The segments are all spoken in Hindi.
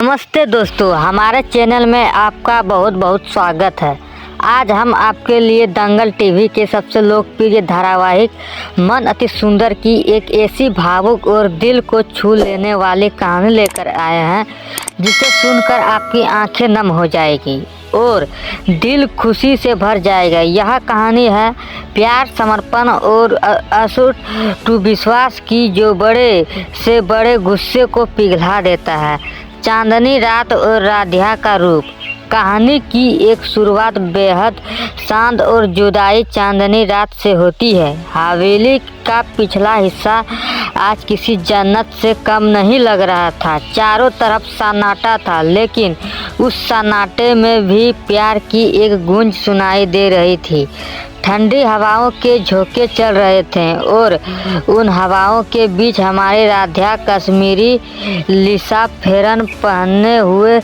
नमस्ते दोस्तों, हमारे चैनल में आपका बहुत बहुत स्वागत है। आज हम आपके लिए दंगल टीवी के सबसे लोकप्रिय धारावाहिक मन अति सुंदर की एक ऐसी भावुक और दिल को छू लेने वाली कहानी लेकर आए हैं जिसे सुनकर आपकी आंखें नम हो जाएगी और दिल खुशी से भर जाएगा। यह कहानी है प्यार, समर्पण और अटूट विश्वास की, जो बड़े से बड़े गुस्से को पिघला देता है। चांदनी रात और राधिया का रूप। कहानी की एक शुरुआत बेहद शांत और जुदाई चांदनी रात से होती है। हवेली का पिछला हिस्सा आज किसी जन्नत से कम नहीं लग रहा था। चारों तरफ सन्नाटा था, लेकिन उस सन्नाटे में भी प्यार की एक गूंज सुनाई दे रही थी। ठंडी हवाओं के झोंके चल रहे थे और उन हवाओं के बीच हमारी राधिया कश्मीरी लिसा फेरन पहने हुए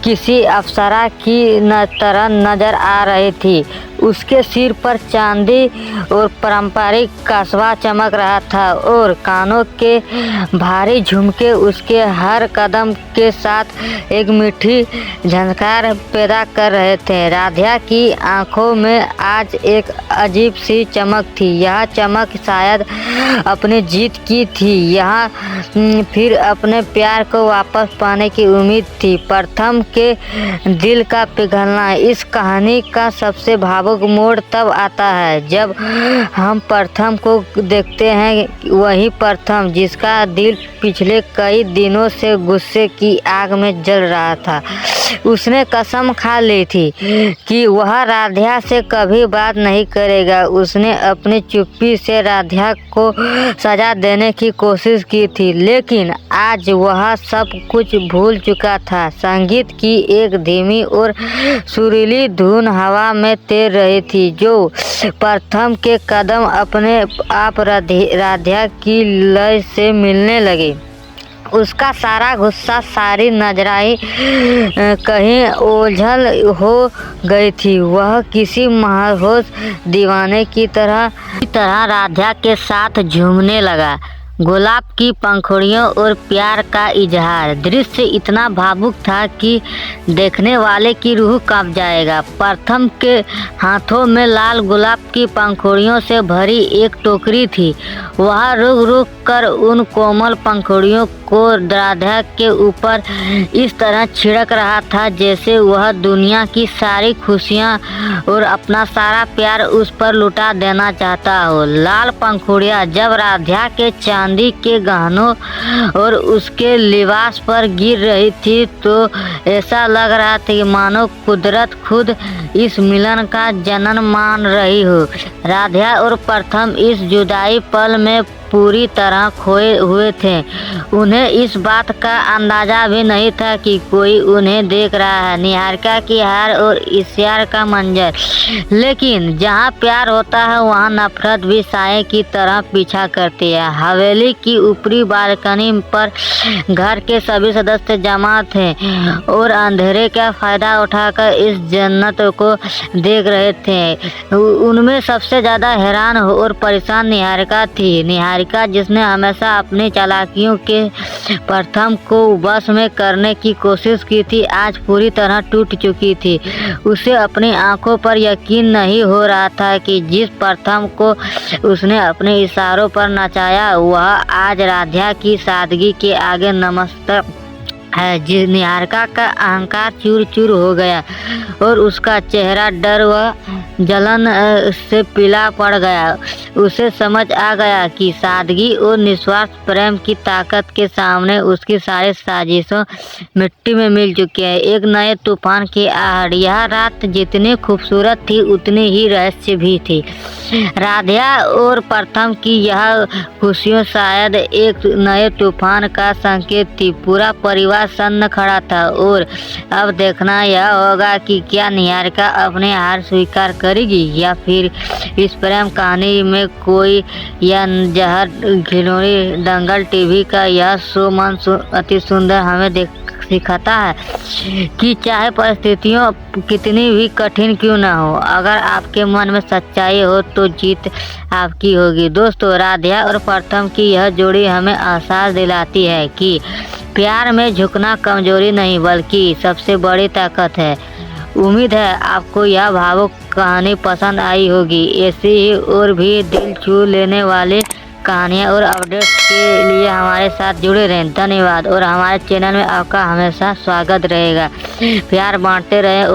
किसी अप्सरा की तरह नजर आ रही थी। उसके सिर पर चांदी और पारंपरिक कस्बा चमक रहा था और कानों के भारी झुमके उसके हर कदम के साथ एक मीठी झनकार पैदा कर रहे थे। राधिया की आंखों में आज एक अजीब सी चमक थी। यह चमक शायद अपनी जीत की थी, यहाँ फिर अपने प्यार को वापस पाने की उम्मीद थी। प्रथम के दिल का पिघलना। इस कहानी का सबसे भावुक मोड़ तब आता है जब हम प्रथम को देखते हैं। वही प्रथम जिसका दिल पिछले कई दिनों से गुस्से की आग में जल रहा था। उसने कसम खा ली थी कि वह राधिया से कभी बात नहीं करेगा। उसने अपनी चुप्पी से राधिया को सजा देने की कोशिश की थी, लेकिन आज वह सब कुछ भूल चुका था। संगीत की एक धीमी और सुरीली धुन हवा में तैर रही थी, जो प्रथम के कदम अपने आप राधिया की लय से मिलने लगे। उसका सारा गुस्सा, सारी नजराई कहीं ओझल हो गई थी। वह किसी मदहोश दीवाने की तरह राधिया के साथ झूमने लगा। गुलाब की पंखुड़ियों और प्यार का इजहार। दृश्य इतना भावुक था कि देखने वाले की रूह कांप जाएगा। प्रथम के हाथों में लाल गुलाब की पंखुड़ियों से भरी एक टोकरी थी। वह रुक रुक कर उन कोमल पंखुड़ियों को राधिया के ऊपर इस तरह छिड़क रहा था जैसे वह दुनिया की सारी खुशियाँ और अपना सारा प्यार उस पर लुटा देना चाहता हो। लाल पंखुड़ियाँ जब राधिया के चांदी के गहनों और उसके लिबास पर गिर रही थी तो ऐसा लग रहा था कि मानो कुदरत खुद इस मिलन का जन्म मान रही हो। राधिया और प्रथम इस जुदाई पल में पूरी तरह खोए हुए थे। उन्हें इस बात का अंदाजा भी नहीं था कि कोई उन्हें देख रहा है। निहारिका की हार और इश्यार का मंजर। लेकिन जहाँ प्यार होता है वहाँ नफरत भी साए की तरह पीछा करती है। हवेली की ऊपरी बालकनी पर घर के सभी सदस्य जमा थे और अंधेरे का फायदा उठाकर इस जन्नत को देख रहे थे। उनमें सबसे ज्यादा हैरान और परेशान निहारिका थी। निहारिका जिसने हमेशा अपनी चालाकियों के प्रथम को बस में करने की कोशिश की थी, आज पूरी तरह टूट चुकी थी। उसे अपनी आंखों पर यकीन नहीं हो रहा था कि जिस प्रथम को उसने अपने इशारों पर नचाया वह आज राधिया की सादगी के आगे नतमस्तक है। जिस निहारिका का अहंकार चूर चूर हो गया और उसका चेहरा डर व जलन से पीला पड़ गया। उसे समझ आ गया कि सादगी और निस्वार्थ प्रेम की ताकत के सामने उसकी सारी साजिशों मिट्टी में मिल चुकी है। एक नए तूफान की आहट। यह रात जितनी खूबसूरत थी उतनी ही रहस्य भी थी। राधिया और प्रथम की यह खुशियों शायद एक नए तूफान का संकेत थी। पूरा परिवार सन्न खड़ा था और अब देखना यह होगा कि क्या निहारिका अपने हार स्वीकार करेगी या फिर इस प्रेम कहानी में कोई या जहर घिनौनी। दंगल टीवी का यह शो मन अति सुंदर हमें सिखाता है कि चाहे परिस्थितियों कितनी भी कठिन क्यों ना हो, अगर आपके मन में सच्चाई हो तो जीत आपकी होगी। दोस्तों, राधिया और प्रथम की यह जोड़ी हमें एहसास दिलाती है कि प्यार में झुकना कमजोरी नहीं बल्कि सबसे बड़ी ताकत है। उम्मीद है आपको यह भावुक कहानी पसंद आई होगी। ऐसी ही और भी दिल छू लेने वाली कहानियाँ और अपडेट्स के लिए हमारे साथ जुड़े रहें। धन्यवाद और हमारे चैनल में आपका हमेशा स्वागत रहेगा। प्यार बांटते रहें।